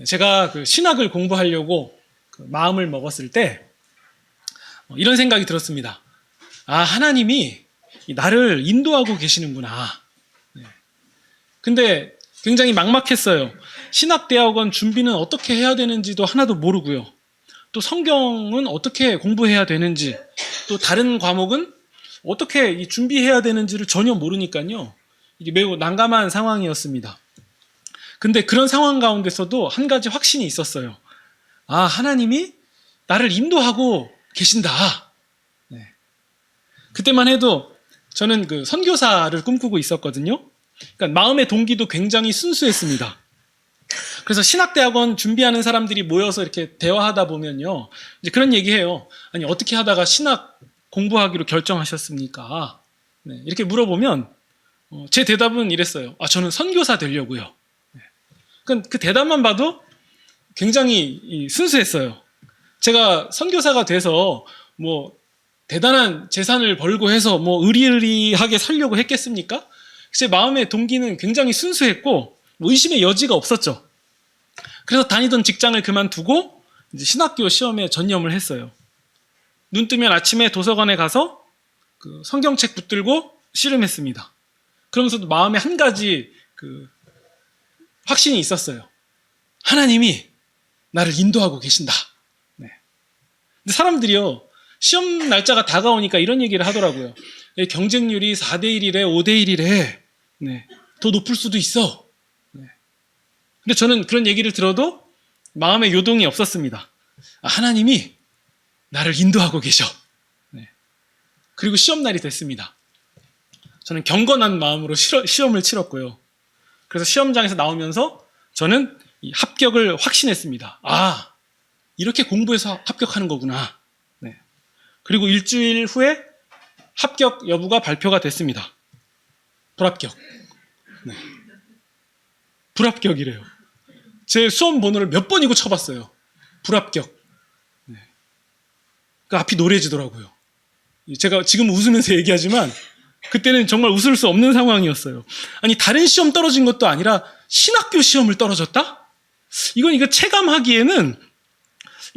제가 그 신학을 공부하려고 그 마음을 먹었을 때 이런 생각이 들었습니다. 아, 하나님이 나를 인도하고 계시는구나. 근데 굉장히 막막했어요. 신학대학원 준비는 어떻게 해야 되는지도 하나도 모르고요. 또 성경은 어떻게 공부해야 되는지, 또 다른 과목은 어떻게 준비해야 되는지를 전혀 모르니까요. 이게 매우 난감한 상황이었습니다. 근데 그런 상황 가운데서도 한 가지 확신이 있었어요. 아, 하나님이 나를 인도하고 계신다. 네. 그때만 해도 저는 그 선교사를 꿈꾸고 있었거든요. 그러니까 마음의 동기도 굉장히 순수했습니다. 그래서 신학대학원 준비하는 사람들이 모여서 이렇게 대화하다 보면요, 이제 그런 얘기해요. 아니, 어떻게 하다가 신학 공부하기로 결정하셨습니까? 네, 이렇게 물어보면 제 대답은 이랬어요. 아, 저는 선교사 되려고요. 네. 그 대답만 봐도 굉장히 순수했어요. 제가 선교사가 돼서 뭐 대단한 재산을 벌고 해서 뭐 의리의리하게 살려고 했겠습니까? 제 마음의 동기는 굉장히 순수했고 뭐 의심의 여지가 없었죠. 그래서 다니던 직장을 그만두고 이제 신학교 시험에 전념을 했어요. 눈 뜨면 아침에 도서관에 가서 그 성경책 붙들고 씨름했습니다. 그러면서도 마음에 한 가지 그 확신이 있었어요. 하나님이 나를 인도하고 계신다. 네. 근데 사람들이요, 시험 날짜가 다가오니까 이런 얘기를 하더라고요. 경쟁률이 4대1이래, 5대1이래. 네. 더 높을 수도 있어. 네. 근데 저는 그런 얘기를 들어도 마음에 요동이 없었습니다. 아, 하나님이 나를 인도하고 계셔. 네. 그리고 시험날이 됐습니다. 저는 경건한 마음으로 시험을 치렀고요. 그래서 시험장에서 나오면서 저는 이 합격을 확신했습니다. 아, 이렇게 공부해서 합격하는 거구나. 네. 그리고 일주일 후에 합격 여부가 발표가 됐습니다. 불합격. 네. 불합격이래요. 제 수험 번호를 몇 번이고 쳐봤어요. 불합격. 네. 그 앞이 노래지더라고요. 제가 지금 웃으면서 얘기하지만 그때는 정말 웃을 수 없는 상황이었어요. 아니, 다른 시험 떨어진 것도 아니라 신학교 시험을 떨어졌다? 이거 체감하기에는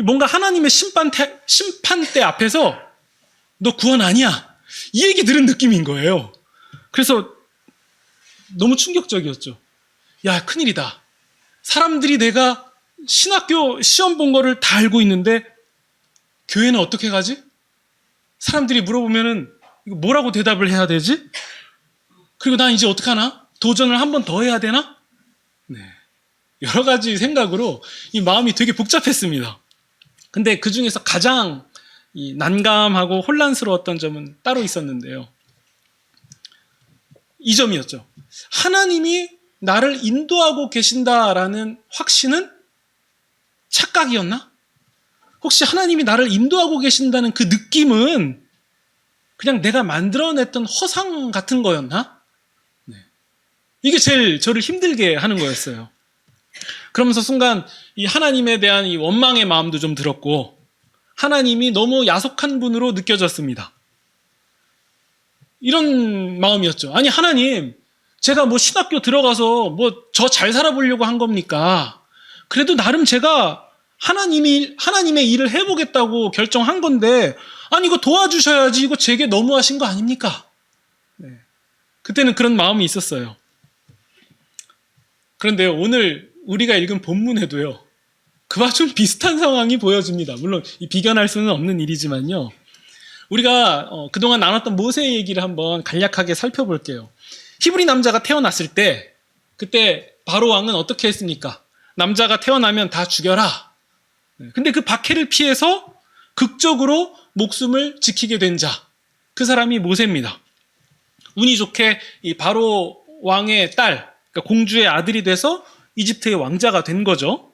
뭔가 하나님의 심판대 앞에서 너 구원 아니야. 이 얘기 들은 느낌인 거예요. 그래서 너무 충격적이었죠. 야, 큰일이다. 사람들이 내가 신학교 시험 본 거를 다 알고 있는데 교회는 어떻게 가지? 사람들이 물어보면은 이거 뭐라고 대답을 해야 되지? 그리고 난 이제 어떡하나? 도전을 한 번 더 해야 되나? 네. 여러 가지 생각으로 이 마음이 되게 복잡했습니다. 근데 그 중에서 가장 이 난감하고 혼란스러웠던 점은 따로 있었는데요. 이 점이었죠. 하나님이 나를 인도하고 계신다라는 확신은 착각이었나? 혹시 하나님이 나를 인도하고 계신다는 그 느낌은 그냥 내가 만들어냈던 허상 같은 거였나? 네. 이게 제일 저를 힘들게 하는 거였어요. 그러면서 순간 이 하나님에 대한 이 원망의 마음도 좀 들었고, 하나님이 너무 야속한 분으로 느껴졌습니다. 이런 마음이었죠. 아니, 하나님, 제가 뭐 신학교 들어가서 뭐 저 잘 살아보려고 한 겁니까? 그래도 나름 제가 하나님의 일을 해보겠다고 결정한 건데, 아니, 이거 도와주셔야지. 이거 제게 너무하신 거 아닙니까? 네. 그때는 그런 마음이 있었어요. 그런데 오늘 우리가 읽은 본문에도요, 그와 좀 비슷한 상황이 보여집니다. 물론 비견할 수는 없는 일이지만요. 우리가 그동안 나눴던 모세의 얘기를 한번 간략하게 살펴볼게요. 히브리 남자가 태어났을 때 그때 바로 왕은 어떻게 했습니까? 남자가 태어나면 다 죽여라. 근데 그 박해를 피해서 극적으로 목숨을 지키게 된 자, 그 사람이 모세입니다. 운이 좋게 이 바로 왕의 딸, 그러니까 공주의 아들이 돼서 이집트의 왕자가 된 거죠.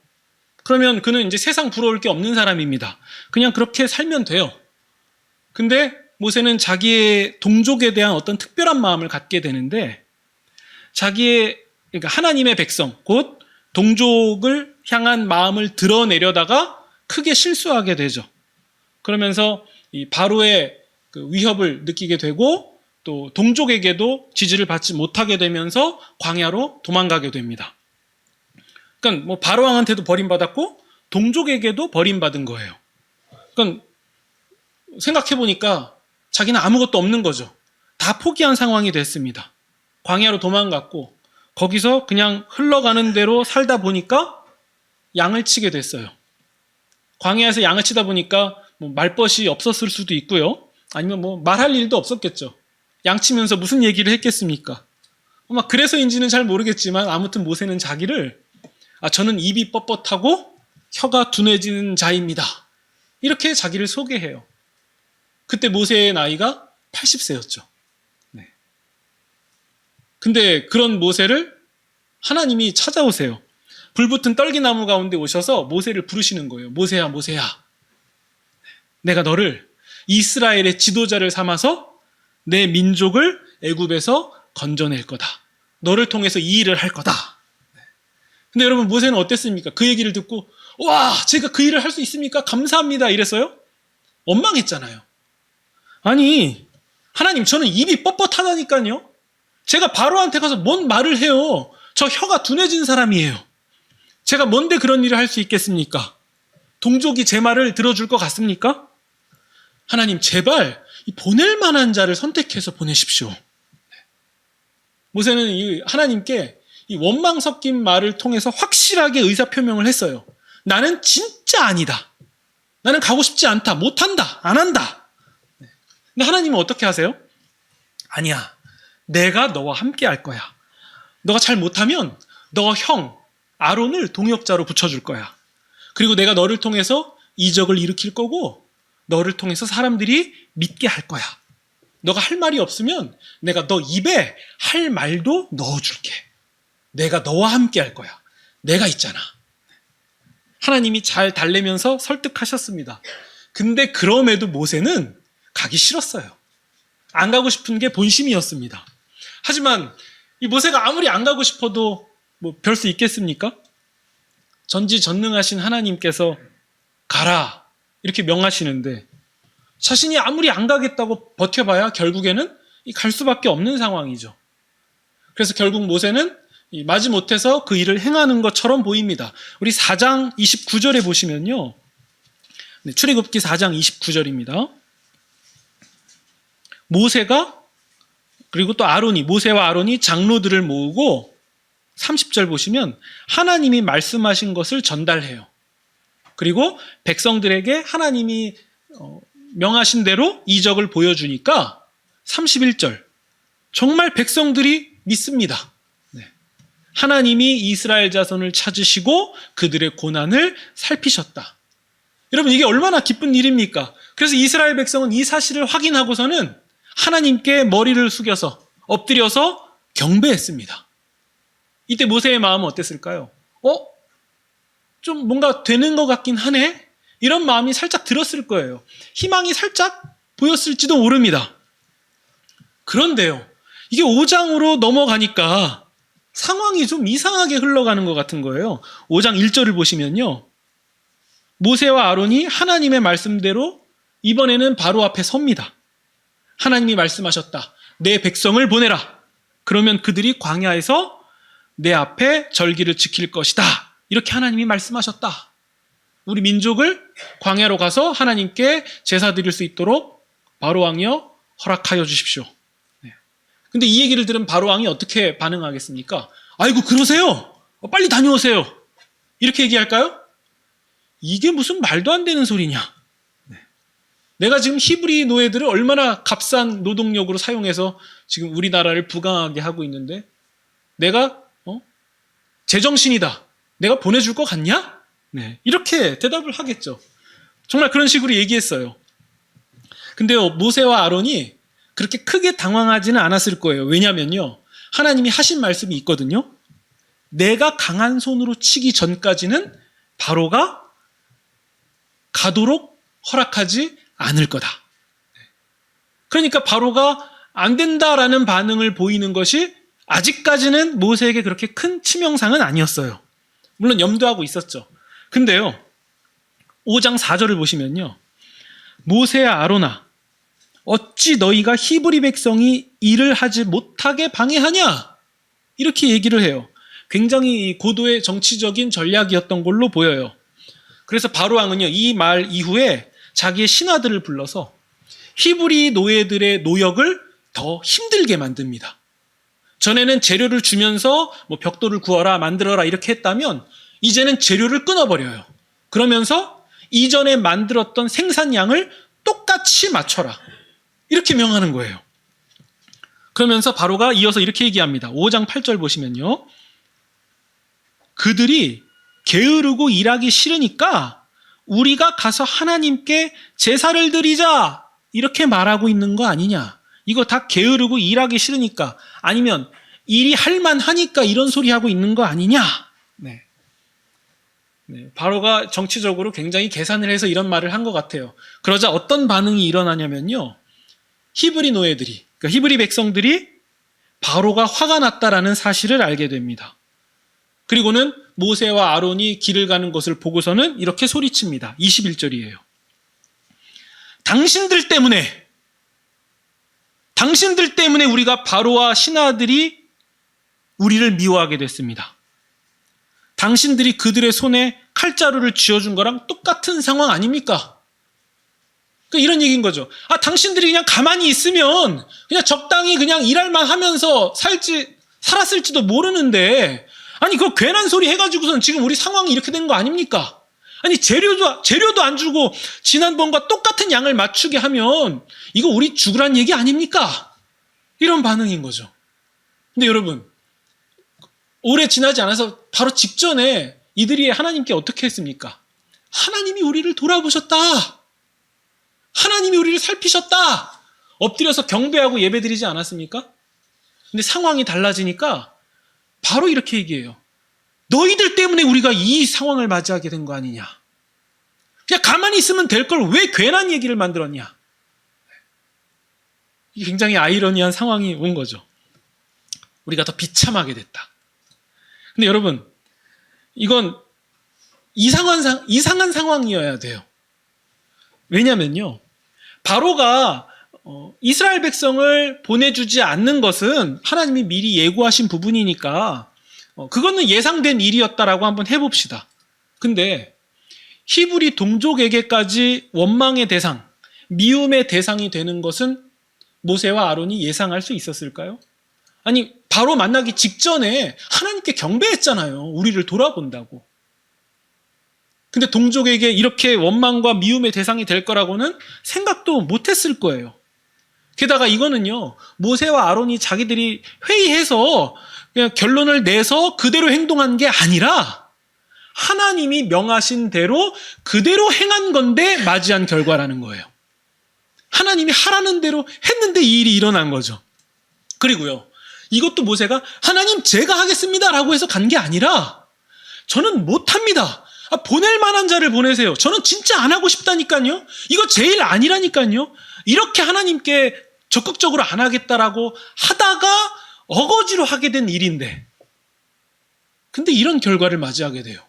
그러면 그는 이제 세상 부러울 게 없는 사람입니다. 그냥 그렇게 살면 돼요. 근데 모세는 자기의 동족에 대한 어떤 특별한 마음을 갖게 되는데, 그러니까 하나님의 백성, 곧 동족을 향한 마음을 드러내려다가 크게 실수하게 되죠. 그러면서 이 바로의 그 위협을 느끼게 되고, 또 동족에게도 지지를 받지 못하게 되면서 광야로 도망가게 됩니다. 그러니까 뭐 바로왕한테도 버림받았고 동족에게도 버림받은 거예요. 그러니까 생각해 보니까 자기는 아무것도 없는 거죠. 다 포기한 상황이 됐습니다. 광야로 도망갔고 거기서 그냥 흘러가는 대로 살다 보니까 양을 치게 됐어요. 광야에서 양을 치다 보니까 뭐 말벗이 없었을 수도 있고요. 아니면 뭐 말할 일도 없었겠죠. 양 치면서 무슨 얘기를 했겠습니까? 아마 그래서인지는 잘 모르겠지만 아무튼 모세는 자기를 저는 입이 뻣뻣하고 혀가 둔해지는 자입니다. 이렇게 자기를 소개해요. 그때 모세의 나이가 80세였죠. 네. 근데 그런 모세를 하나님이 찾아오세요. 불붙은 떨기나무 가운데 오셔서 모세를 부르시는 거예요. 모세야, 모세야. 내가 너를 이스라엘의 지도자를 삼아서 내 민족을 애굽에서 건져낼 거다. 너를 통해서 이 일을 할 거다. 근데 여러분 모세는 어땠습니까? 그 얘기를 듣고 와, 제가 그 일을 할 수 있습니까? 감사합니다. 이랬어요? 원망했잖아요. 아니, 하나님 저는 입이 뻣뻣하다니까요. 제가 바로한테 가서 뭔 말을 해요. 저 혀가 둔해진 사람이에요. 제가 뭔데 그런 일을 할 수 있겠습니까? 동족이 제 말을 들어줄 것 같습니까? 하나님 제발 보낼 만한 자를 선택해서 보내십시오. 모세는 이 하나님께 이 원망 섞인 말을 통해서 확실하게 의사표명을 했어요. 나는 진짜 아니다. 나는 가고 싶지 않다. 못한다. 안 한다. 근데 하나님은 어떻게 하세요? 아니야. 내가 너와 함께 할 거야. 너가 잘 못하면 너 형 아론을 동역자로 붙여줄 거야. 그리고 내가 너를 통해서 이적을 일으킬 거고 너를 통해서 사람들이 믿게 할 거야. 너가 할 말이 없으면 내가 너 입에 할 말도 넣어줄게. 내가 너와 함께 할 거야. 내가 있잖아. 하나님이 잘 달래면서 설득하셨습니다. 근데 그럼에도 모세는 가기 싫었어요. 안 가고 싶은 게 본심이었습니다. 하지만 이 모세가 아무리 안 가고 싶어도 뭐 별 수 있겠습니까? 전지전능하신 하나님께서 가라 이렇게 명하시는데 자신이 아무리 안 가겠다고 버텨봐야 결국에는 갈 수밖에 없는 상황이죠. 그래서 결국 모세는 마지못해서 그 일을 행하는 것처럼 보입니다. 우리 4장 29절에 보시면요. 출애굽기 4장 29절입니다. 모세가 그리고 또 모세와 아론이 장로들을 모으고 30절 보시면 하나님이 말씀하신 것을 전달해요. 그리고 백성들에게 하나님이 명하신 대로 이적을 보여주니까 31절 정말 백성들이 믿습니다. 하나님이 이스라엘 자손을 찾으시고 그들의 고난을 살피셨다. 여러분 이게 얼마나 기쁜 일입니까? 그래서 이스라엘 백성은 이 사실을 확인하고서는 하나님께 머리를 숙여서 엎드려서 경배했습니다. 이때 모세의 마음은 어땠을까요? 좀 뭔가 되는 것 같긴 하네? 이런 마음이 살짝 들었을 거예요. 희망이 살짝 보였을지도 모릅니다. 그런데요, 이게 5장으로 넘어가니까 상황이 좀 이상하게 흘러가는 것 같은 거예요. 5장 1절을 보시면요. 모세와 아론이 하나님의 말씀대로 이번에는 바로 앞에 섭니다. 하나님이 말씀하셨다. 내 백성을 보내라. 그러면 그들이 광야에서 내 앞에 절기를 지킬 것이다. 이렇게 하나님이 말씀하셨다. 우리 민족을 광야로 가서 하나님께 제사 드릴 수 있도록 바로왕이여 허락하여 주십시오. 근데 이 얘기를 들은 바로왕이 어떻게 반응하겠습니까? 아이고 그러세요. 빨리 다녀오세요. 이렇게 얘기할까요? 이게 무슨 말도 안 되는 소리냐. 내가 지금 히브리 노예들을 얼마나 값싼 노동력으로 사용해서 지금 우리나라를 부강하게 하고 있는데 내가 제정신이다. 내가 보내줄 것 같냐? 이렇게 대답을 하겠죠. 정말 그런 식으로 얘기했어요. 근데요, 모세와 아론이 그렇게 크게 당황하지는 않았을 거예요. 왜냐면요, 하나님이 하신 말씀이 있거든요. 내가 강한 손으로 치기 전까지는 바로가 가도록 허락하지 않을 거다. 그러니까 바로가 안 된다라는 반응을 보이는 것이 아직까지는 모세에게 그렇게 큰 치명상은 아니었어요. 물론 염두하고 있었죠. 근데요, 5장 4절을 보시면요. 모세야 아론아, 어찌 너희가 히브리 백성이 일을 하지 못하게 방해하냐? 이렇게 얘기를 해요. 굉장히 고도의 정치적인 전략이었던 걸로 보여요. 그래서 바로 왕은요, 이 말 이후에 자기의 신하들을 불러서 히브리 노예들의 노역을 더 힘들게 만듭니다. 전에는 재료를 주면서 뭐 벽돌을 구워라, 만들어라 이렇게 했다면 이제는 재료를 끊어버려요. 그러면서 이전에 만들었던 생산량을 똑같이 맞춰라. 이렇게 명하는 거예요. 그러면서 바로가 이어서 이렇게 얘기합니다. 5장 8절 보시면요. 그들이 게으르고 일하기 싫으니까 우리가 가서 하나님께 제사를 드리자. 이렇게 말하고 있는 거 아니냐. 이거 다 게으르고 일하기 싫으니까 아니면 일이 할만하니까 이런 소리 하고 있는 거 아니냐. 네. 바로가 정치적으로 굉장히 계산을 해서 이런 말을 한 것 같아요. 그러자 어떤 반응이 일어나냐면요. 히브리 노예들이, 그러니까 히브리 백성들이 바로가 화가 났다라는 사실을 알게 됩니다. 그리고는 모세와 아론이 길을 가는 것을 보고서는 이렇게 소리칩니다. 21절이에요. 당신들 때문에 우리가 바로와 신하들이 우리를 미워하게 됐습니다. 당신들이 그들의 손에 칼자루를 쥐어준 거랑 똑같은 상황 아닙니까? 그러니까 이런 얘기인 거죠. 당신들이 그냥 가만히 있으면 그냥 적당히 그냥 일할만 하면서 살았을지도 모르는데, 아니, 그거 괜한 소리 해가지고선 지금 우리 상황이 이렇게 된 거 아닙니까? 아니, 재료도 안 주고 지난번과 똑같은 양을 맞추게 하면 이거 우리 죽으란 얘기 아닙니까? 이런 반응인 거죠. 근데 여러분, 오래 지나지 않아서 바로 직전에 이들이 하나님께 어떻게 했습니까? 하나님이 우리를 돌아보셨다. 하나님이 우리를 살피셨다. 엎드려서 경배하고 예배드리지 않았습니까? 근데 상황이 달라지니까 바로 이렇게 얘기해요. 너희들 때문에 우리가 이 상황을 맞이하게 된 거 아니냐. 그냥 가만히 있으면 될 걸 왜 괜한 얘기를 만들었냐. 이게 굉장히 아이러니한 상황이 온 거죠. 우리가 더 비참하게 됐다. 근데 여러분, 이건 이상한 상황이어야 돼요. 왜냐면요, 바로가 이스라엘 백성을 보내주지 않는 것은 하나님이 미리 예고하신 부분이니까 그거는 예상된 일이었다라고 한번 해봅시다. 근데 히브리 동족에게까지 원망의 대상, 미움의 대상이 되는 것은 모세와 아론이 예상할 수 있었을까요? 아니, 바로 만나기 직전에 하나님께 경배했잖아요. 우리를 돌아본다고. 근데 동족에게 이렇게 원망과 미움의 대상이 될 거라고는 생각도 못했을 거예요. 게다가 이거는요, 모세와 아론이 자기들이 회의해서 그냥 결론을 내서 그대로 행동한 게 아니라 하나님이 명하신 대로 그대로 행한 건데 맞이한 결과라는 거예요. 하나님이 하라는 대로 했는데 이 일이 일어난 거죠. 그리고요, 이것도 모세가 하나님 제가 하겠습니다 라고 해서 간 게 아니라 저는 못합니다. 보낼 만한 자를 보내세요. 저는 진짜 안 하고 싶다니까요. 이거 제 일 아니라니까요. 이렇게 하나님께 적극적으로 안 하겠다라고 하다가 어거지로 하게 된 일인데, 근데 이런 결과를 맞이하게 돼요.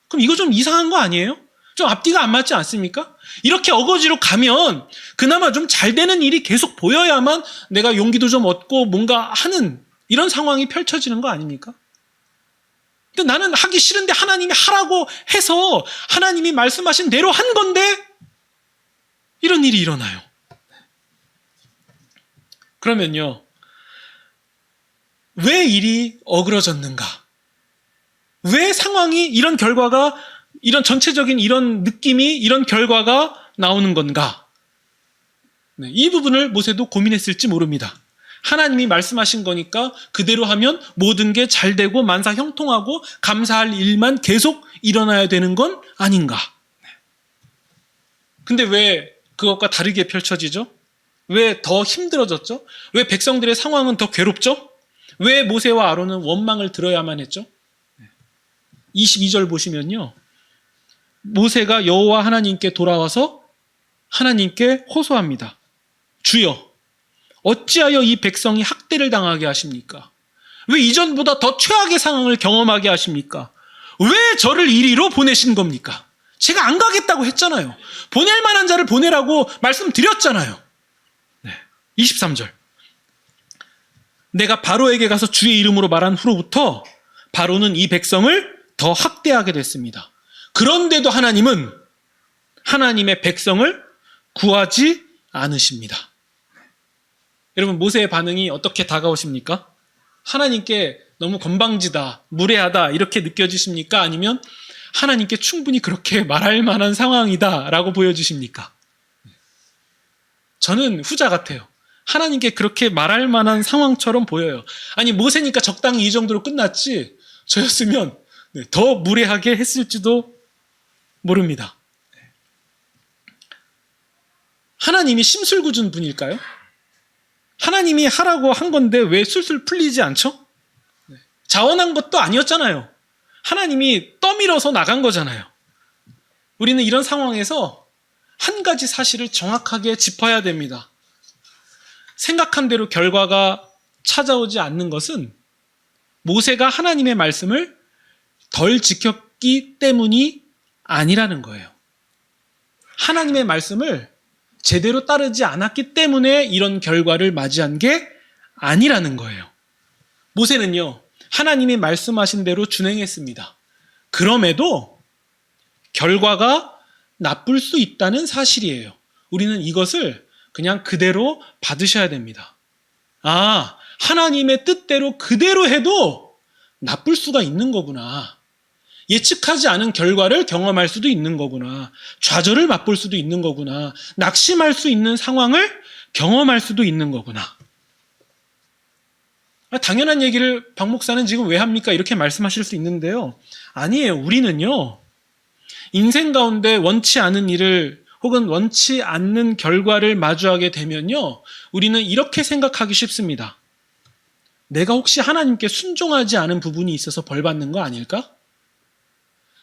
그럼 이거 좀 이상한 거 아니에요? 좀 앞뒤가 안 맞지 않습니까? 이렇게 어거지로 가면 그나마 좀 잘 되는 일이 계속 보여야만 내가 용기도 좀 얻고 뭔가 하는 이런 상황이 펼쳐지는 거 아닙니까? 근데 나는 하기 싫은데 하나님이 하라고 해서 하나님이 말씀하신 대로 한 건데 이런 일이 일어나요. 그러면요, 왜 일이 어그러졌는가? 왜 상황이 이런 결과가, 이런 전체적인 이런 느낌이, 이런 결과가 나오는 건가? 네, 이 부분을 모세도 고민했을지 모릅니다. 하나님이 말씀하신 거니까 그대로 하면 모든 게 잘 되고 만사 형통하고 감사할 일만 계속 일어나야 되는 건 아닌가? 근데 왜 그것과 다르게 펼쳐지죠? 왜 더 힘들어졌죠? 왜 백성들의 상황은 더 괴롭죠? 왜 모세와 아론은 원망을 들어야만 했죠? 22절 보시면요, 모세가 여호와 하나님께 돌아와서 하나님께 호소합니다. 주여, 어찌하여 이 백성이 학대를 당하게 하십니까? 왜 이전보다 더 최악의 상황을 경험하게 하십니까? 왜 저를 이리로 보내신 겁니까? 제가 안 가겠다고 했잖아요. 보낼 만한 자를 보내라고 말씀드렸잖아요. 23절. 내가 바로에게 가서 주의 이름으로 말한 후로부터 바로는 이 백성을 더 학대하게 됐습니다. 그런데도 하나님은 하나님의 백성을 구하지 않으십니다. 여러분, 모세의 반응이 어떻게 다가오십니까? 하나님께 너무 건방지다, 무례하다 이렇게 느껴지십니까? 아니면 하나님께 충분히 그렇게 말할 만한 상황이다 라고 보여주십니까? 저는 후자 같아요. 하나님께 그렇게 말할 만한 상황처럼 보여요. 아니, 모세니까 적당히 이 정도로 끝났지, 저였으면 더 무례하게 했을지도 모릅니다. 하나님이 심술궂은 분일까요? 하나님이 하라고 한 건데 왜 술술 풀리지 않죠? 자원한 것도 아니었잖아요. 하나님이 떠밀어서 나간 거잖아요. 우리는 이런 상황에서 한 가지 사실을 정확하게 짚어야 됩니다. 생각한 대로 결과가 찾아오지 않는 것은 모세가 하나님의 말씀을 덜 지켰기 때문이 아니라는 거예요. 하나님의 말씀을 제대로 따르지 않았기 때문에 이런 결과를 맞이한 게 아니라는 거예요. 모세는요, 하나님이 말씀하신 대로 준행했습니다. 그럼에도 결과가 나쁠 수 있다는 사실이에요. 우리는 이것을 그냥 그대로 받으셔야 됩니다. 아, 하나님의 뜻대로 그대로 해도 나쁠 수가 있는 거구나. 예측하지 않은 결과를 경험할 수도 있는 거구나. 좌절을 맛볼 수도 있는 거구나. 낙심할 수 있는 상황을 경험할 수도 있는 거구나. 당연한 얘기를 박 목사는 지금 왜 합니까? 이렇게 말씀하실 수 있는데요. 아니에요. 우리는요, 인생 가운데 원치 않은 일을 혹은 원치 않는 결과를 마주하게 되면요, 우리는 이렇게 생각하기 쉽습니다. 내가 혹시 하나님께 순종하지 않은 부분이 있어서 벌 받는 거 아닐까?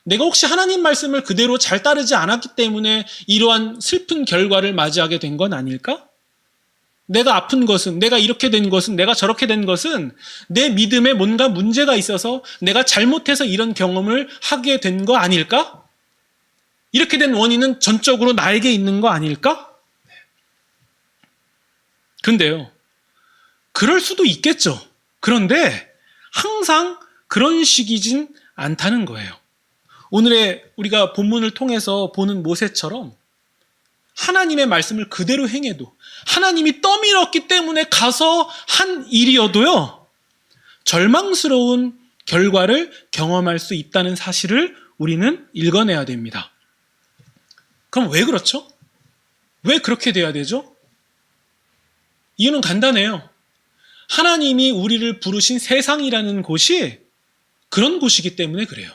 내가 혹시 하나님 말씀을 그대로 잘 따르지 않았기 때문에 이러한 슬픈 결과를 맞이하게 된 건 아닐까? 내가 아픈 것은, 내가 이렇게 된 것은, 내가 저렇게 된 것은 내 믿음에 뭔가 문제가 있어서 내가 잘못해서 이런 경험을 하게 된 거 아닐까? 이렇게 된 원인은 전적으로 나에게 있는 거 아닐까? 근데요, 그럴 수도 있겠죠. 그런데 항상 그런 식이진 않다는 거예요. 오늘의 우리가 본문을 통해서 보는 모세처럼 하나님의 말씀을 그대로 행해도, 하나님이 떠밀었기 때문에 가서 한 일이어도요, 절망스러운 결과를 경험할 수 있다는 사실을 우리는 읽어내야 됩니다. 그럼 왜 그렇죠? 왜 그렇게 돼야 되죠? 이유는 간단해요. 하나님이 우리를 부르신 세상이라는 곳이 그런 곳이기 때문에 그래요.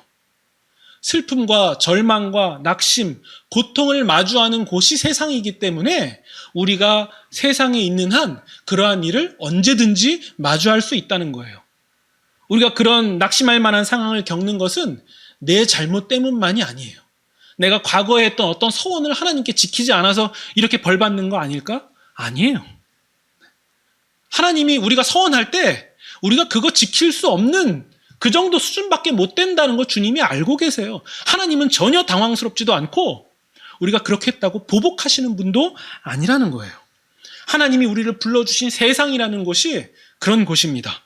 슬픔과 절망과 낙심, 고통을 마주하는 곳이 세상이기 때문에 우리가 세상에 있는 한 그러한 일을 언제든지 마주할 수 있다는 거예요. 우리가 그런 낙심할 만한 상황을 겪는 것은 내 잘못 때문만이 아니에요. 내가 과거에 했던 어떤 서원을 하나님께 지키지 않아서 이렇게 벌 받는 거 아닐까? 아니에요. 하나님이 우리가 서원할 때 우리가 그거 지킬 수 없는 그 정도 수준밖에 못 된다는 걸 주님이 알고 계세요. 하나님은 전혀 당황스럽지도 않고 우리가 그렇게 했다고 보복하시는 분도 아니라는 거예요. 하나님이 우리를 불러주신 세상이라는 곳이 그런 곳입니다.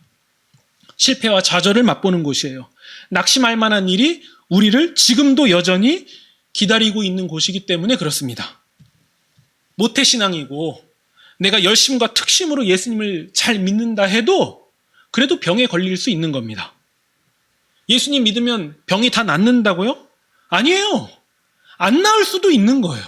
실패와 좌절을 맛보는 곳이에요. 낙심할 만한 일이 우리를 지금도 여전히 기다리고 있는 곳이기 때문에 그렇습니다. 모태신앙이고 내가 열심과 특심으로 예수님을 잘 믿는다 해도 그래도 병에 걸릴 수 있는 겁니다. 예수님 믿으면 병이 다 낫는다고요? 아니에요. 안 나을 수도 있는 거예요.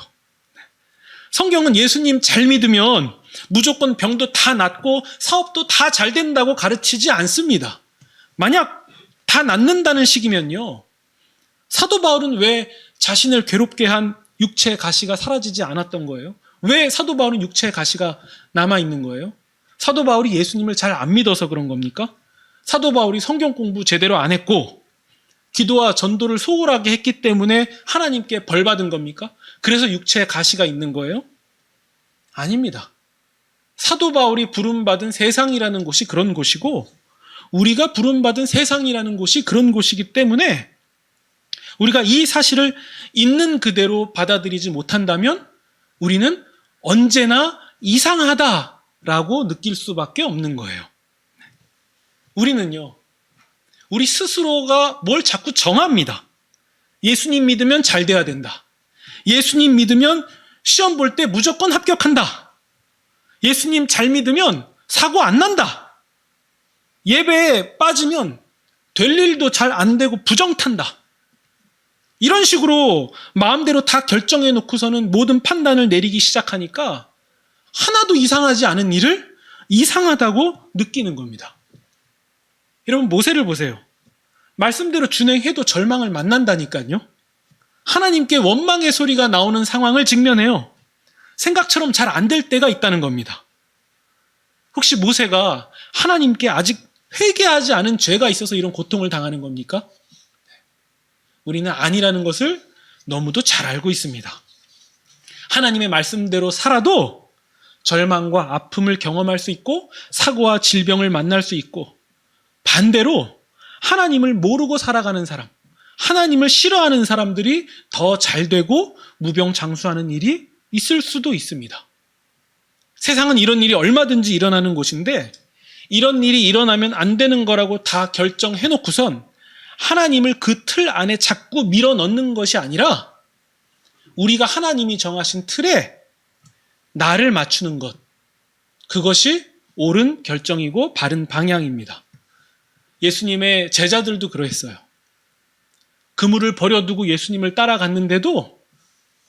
성경은 예수님 잘 믿으면 무조건 병도 다 낫고 사업도 다 잘 된다고 가르치지 않습니다. 만약 다 낫는다는 식이면요, 사도 바울은 왜 자신을 괴롭게 한 육체의 가시가 사라지지 않았던 거예요? 왜 사도 바울은 육체의 가시가 남아있는 거예요? 사도 바울이 예수님을 잘 안 믿어서 그런 겁니까? 사도 바울이 성경 공부 제대로 안 했고 기도와 전도를 소홀하게 했기 때문에 하나님께 벌 받은 겁니까? 그래서 육체에 가시가 있는 거예요? 아닙니다. 사도 바울이 부름받은 세상이라는 곳이 그런 곳이고 우리가 부름받은 세상이라는 곳이 그런 곳이기 때문에 우리가 이 사실을 있는 그대로 받아들이지 못한다면 우리는 언제나 이상하다라고 느낄 수밖에 없는 거예요. 우리는요, 우리 스스로가 뭘 자꾸 정합니다. 예수님 믿으면 잘 돼야 된다. 예수님 믿으면 시험 볼 때 무조건 합격한다. 예수님 잘 믿으면 사고 안 난다. 예배에 빠지면 될 일도 잘 안 되고 부정탄다. 이런 식으로 마음대로 다 결정해 놓고서는 모든 판단을 내리기 시작하니까 하나도 이상하지 않은 일을 이상하다고 느끼는 겁니다. 여러분, 모세를 보세요. 말씀대로 준행해도 절망을 만난다니까요. 하나님께 원망의 소리가 나오는 상황을 직면해요. 생각처럼 잘 안 될 때가 있다는 겁니다. 혹시 모세가 하나님께 아직 회개하지 않은 죄가 있어서 이런 고통을 당하는 겁니까? 우리는 아니라는 것을 너무도 잘 알고 있습니다. 하나님의 말씀대로 살아도 절망과 아픔을 경험할 수 있고 사고와 질병을 만날 수 있고, 반대로 하나님을 모르고 살아가는 사람, 하나님을 싫어하는 사람들이 더 잘되고 무병장수하는 일이 있을 수도 있습니다. 세상은 이런 일이 얼마든지 일어나는 곳인데, 이런 일이 일어나면 안 되는 거라고 다 결정해놓고선 하나님을 그 틀 안에 자꾸 밀어넣는 것이 아니라 우리가 하나님이 정하신 틀에 나를 맞추는 것, 그것이 옳은 결정이고 바른 방향입니다. 예수님의 제자들도 그러했어요. 그물을 버려두고 예수님을 따라갔는데도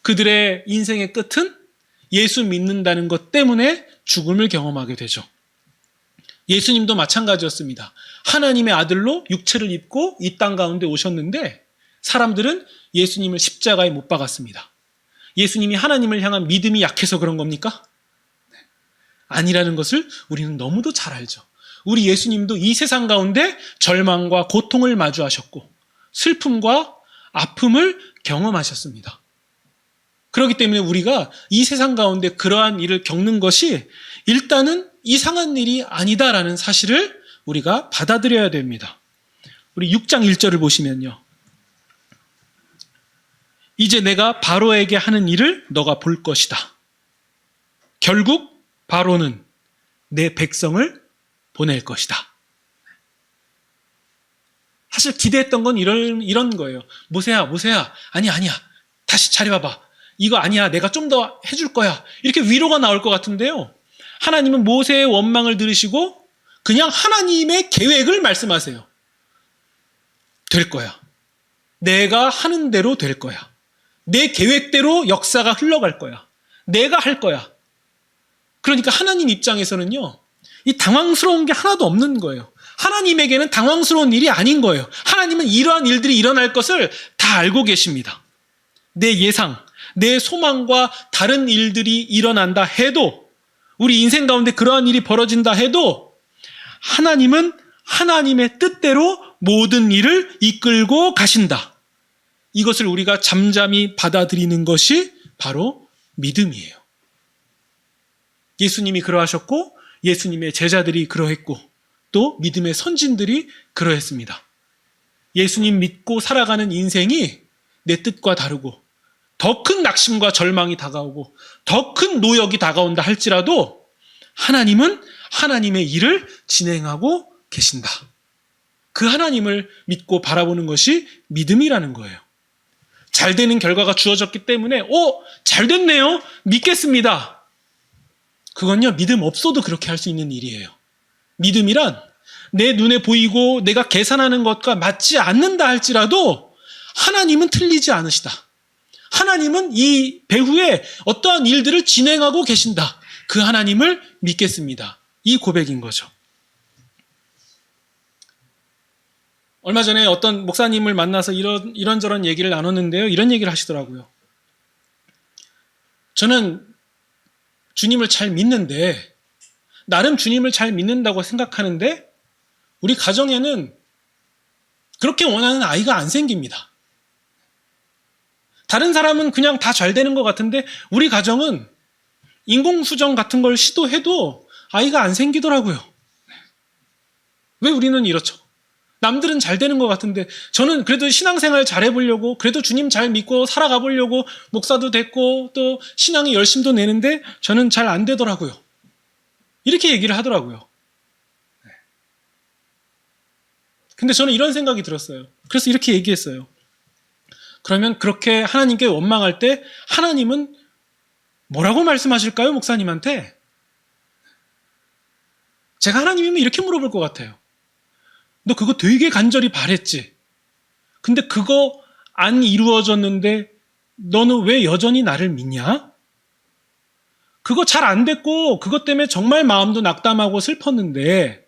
그들의 인생의 끝은 예수 믿는다는 것 때문에 죽음을 경험하게 되죠. 예수님도 마찬가지였습니다. 하나님의 아들로 육체를 입고 이 땅 가운데 오셨는데 사람들은 예수님을 십자가에 못 박았습니다. 예수님이 하나님을 향한 믿음이 약해서 그런 겁니까? 아니라는 것을 우리는 너무도 잘 알죠. 우리 예수님도 이 세상 가운데 절망과 고통을 마주하셨고 슬픔과 아픔을 경험하셨습니다. 그렇기 때문에 우리가 이 세상 가운데 그러한 일을 겪는 것이 일단은 이상한 일이 아니다라는 사실을 우리가 받아들여야 됩니다. 우리 6장 1절을 보시면요. 이제 내가 바로에게 하는 일을 너가 볼 것이다. 결국 바로는 내 백성을 보낼 것이다. 사실 기대했던 건 이런 거예요. 모세야, 아니야. 다시 잘해봐봐. 이거 아니야. 내가 좀 더 해줄 거야. 이렇게 위로가 나올 것 같은데요. 하나님은 모세의 원망을 들으시고 그냥 하나님의 계획을 말씀하세요. 될 거야. 내가 하는 대로 될 거야. 내 계획대로 역사가 흘러갈 거야. 내가 할 거야. 그러니까 하나님 입장에서는요, 이 당황스러운 게 하나도 없는 거예요. 하나님에게는 당황스러운 일이 아닌 거예요. 하나님은 이러한 일들이 일어날 것을 다 알고 계십니다. 내 예상, 내 소망과 다른 일들이 일어난다 해도, 우리 인생 가운데 그러한 일이 벌어진다 해도 하나님은 하나님의 뜻대로 모든 일을 이끌고 가신다. 이것을 우리가 잠잠히 받아들이는 것이 바로 믿음이에요. 예수님이 그러하셨고 예수님의 제자들이 그러했고 또 믿음의 선진들이 그러했습니다. 예수님 믿고 살아가는 인생이 내 뜻과 다르고 더 큰 낙심과 절망이 다가오고 더 큰 노역이 다가온다 할지라도 하나님은 하나님의 일을 진행하고 계신다. 그 하나님을 믿고 바라보는 것이 믿음이라는 거예요. 잘 되는 결과가 주어졌기 때문에 잘 됐네요. 믿겠습니다. 그건요, 믿음 없어도 그렇게 할 수 있는 일이에요. 믿음이란 내 눈에 보이고 내가 계산하는 것과 맞지 않는다 할지라도 하나님은 틀리지 않으시다. 하나님은 이 배후에 어떠한 일들을 진행하고 계신다. 그 하나님을 믿겠습니다. 이 고백인 거죠. 얼마 전에 어떤 목사님을 만나서 이런저런 얘기를 나눴는데요. 이런 얘기를 하시더라고요. 저는 주님을 잘 믿는데, 나름 주님을 잘 믿는다고 생각하는데 우리 가정에는 그렇게 원하는 아이가 안 생깁니다. 다른 사람은 그냥 다 잘 되는 것 같은데 우리 가정은 인공수정 같은 걸 시도해도 아이가 안 생기더라고요. 왜 우리는 이렇죠? 남들은 잘 되는 것 같은데 저는 그래도 신앙생활 잘 해보려고, 그래도 주님 잘 믿고 살아가 보려고 목사도 됐고 또 신앙의 열심도 내는데 저는 잘 안 되더라고요. 이렇게 얘기를 하더라고요. 근데 저는 이런 생각이 들었어요. 그래서 이렇게 얘기했어요. 그러면 그렇게 하나님께 원망할 때 하나님은 뭐라고 말씀하실까요, 목사님한테? 제가 하나님이면 이렇게 물어볼 것 같아요. 너 그거 되게 간절히 바랬지? 근데 그거 안 이루어졌는데 너는 왜 여전히 나를 믿냐? 그거 잘 안 됐고 그것 때문에 정말 마음도 낙담하고 슬펐는데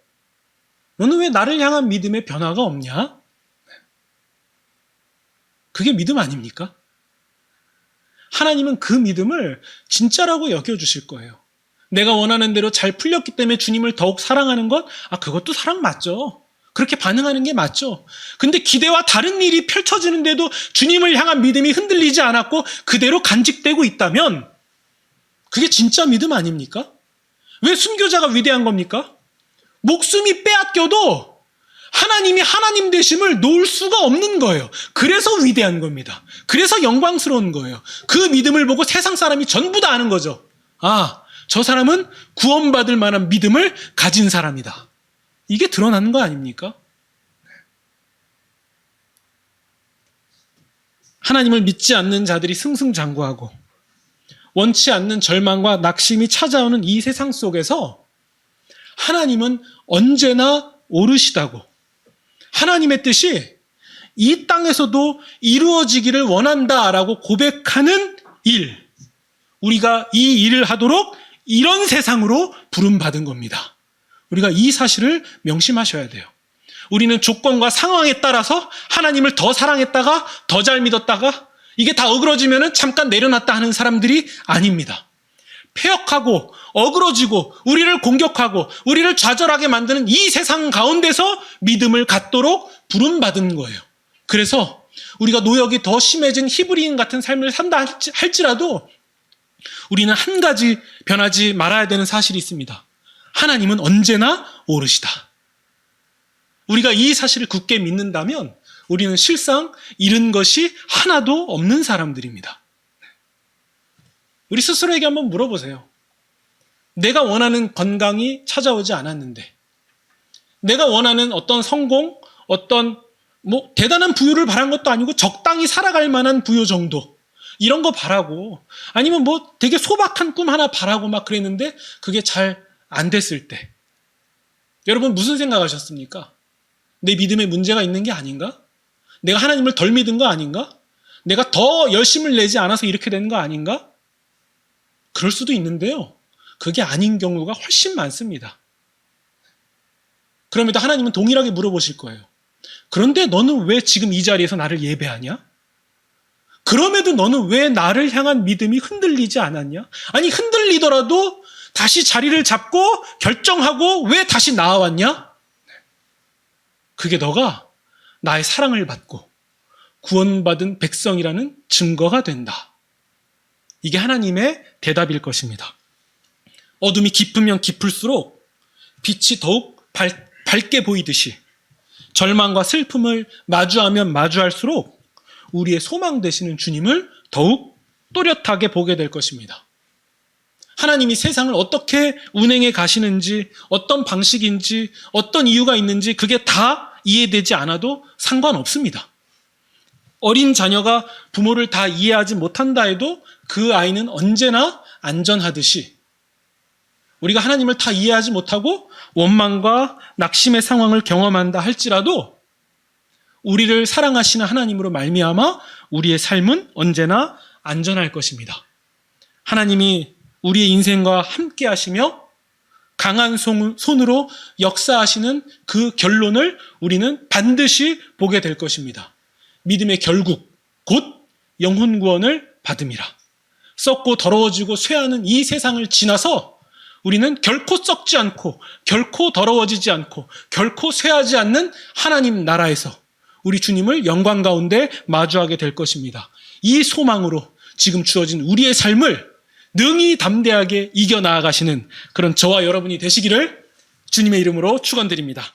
너는 왜 나를 향한 믿음의 변화가 없냐? 그게 믿음 아닙니까? 하나님은 그 믿음을 진짜라고 여겨주실 거예요. 내가 원하는 대로 잘 풀렸기 때문에 주님을 더욱 사랑하는 것? 그것도 사랑 맞죠. 그렇게 반응하는 게 맞죠. 근데 기대와 다른 일이 펼쳐지는데도 주님을 향한 믿음이 흔들리지 않았고 그대로 간직되고 있다면 그게 진짜 믿음 아닙니까? 왜 순교자가 위대한 겁니까? 목숨이 빼앗겨도 하나님이 하나님 되심을 놓을 수가 없는 거예요. 그래서 위대한 겁니다. 그래서 영광스러운 거예요. 그 믿음을 보고 세상 사람이 전부 다 아는 거죠. 저 사람은 구원받을 만한 믿음을 가진 사람이다. 이게 드러나는 거 아닙니까? 하나님을 믿지 않는 자들이 승승장구하고 원치 않는 절망과 낙심이 찾아오는 이 세상 속에서 하나님은 언제나 옳으시다고, 하나님의 뜻이 이 땅에서도 이루어지기를 원한다라고 고백하는 일, 우리가 이 일을 하도록 이런 세상으로 부름받은 겁니다. 우리가 이 사실을 명심하셔야 돼요. 우리는 조건과 상황에 따라서 하나님을 더 사랑했다가 더 잘 믿었다가 이게 다 어그러지면 잠깐 내려놨다 하는 사람들이 아닙니다. 폐역하고 어그러지고 우리를 공격하고 우리를 좌절하게 만드는 이 세상 가운데서 믿음을 갖도록 부름받은 거예요. 그래서 우리가 노역이 더 심해진 히브리인 같은 삶을 산다 할지라도 우리는 한 가지 변하지 말아야 되는 사실이 있습니다. 하나님은 언제나 옳으시다. 우리가 이 사실을 굳게 믿는다면 우리는 실상 잃은 것이 하나도 없는 사람들입니다. 우리 스스로에게 한번 물어보세요. 내가 원하는 건강이 찾아오지 않았는데, 내가 원하는 어떤 성공, 어떤 대단한 부유를 바란 것도 아니고 적당히 살아갈 만한 부유 정도, 이런 거 바라고, 아니면 되게 소박한 꿈 하나 바라고 막 그랬는데 그게 잘 안 됐을 때 여러분 무슨 생각하셨습니까? 내 믿음에 문제가 있는 게 아닌가? 내가 하나님을 덜 믿은 거 아닌가? 내가 더 열심을 내지 않아서 이렇게 되는 거 아닌가? 그럴 수도 있는데요. 그게 아닌 경우가 훨씬 많습니다. 그럼에도 하나님은 동일하게 물어보실 거예요. 그런데 너는 왜 지금 이 자리에서 나를 예배하냐? 그럼에도 너는 왜 나를 향한 믿음이 흔들리지 않았냐? 아니 흔들리더라도 다시 자리를 잡고 결정하고 왜 다시 나아왔냐? 그게 너가 나의 사랑을 받고 구원받은 백성이라는 증거가 된다. 이게 하나님의 대답일 것입니다. 어둠이 깊으면 깊을수록 빛이 더욱 밝게 보이듯이 절망과 슬픔을 마주하면 마주할수록 우리의 소망 되시는 주님을 더욱 또렷하게 보게 될 것입니다. 하나님이 세상을 어떻게 운행해 가시는지, 어떤 방식인지, 어떤 이유가 있는지 그게 다 이해되지 않아도 상관없습니다. 어린 자녀가 부모를 다 이해하지 못한다 해도 그 아이는 언제나 안전하듯이 우리가 하나님을 다 이해하지 못하고 원망과 낙심의 상황을 경험한다 할지라도 우리를 사랑하시는 하나님으로 말미암아 우리의 삶은 언제나 안전할 것입니다. 하나님이 우리의 인생과 함께 하시며 강한 손으로 역사하시는 그 결론을 우리는 반드시 보게 될 것입니다. 믿음의 결국 곧 영혼 구원을 받음이라. 썩고 더러워지고 쇠하는 이 세상을 지나서 우리는 결코 썩지 않고 결코 더러워지지 않고 결코 쇠하지 않는 하나님 나라에서 우리 주님을 영광 가운데 마주하게 될 것입니다. 이 소망으로 지금 주어진 우리의 삶을 능히 담대하게 이겨나가시는 그런 저와 여러분이 되시기를 주님의 이름으로 축원드립니다.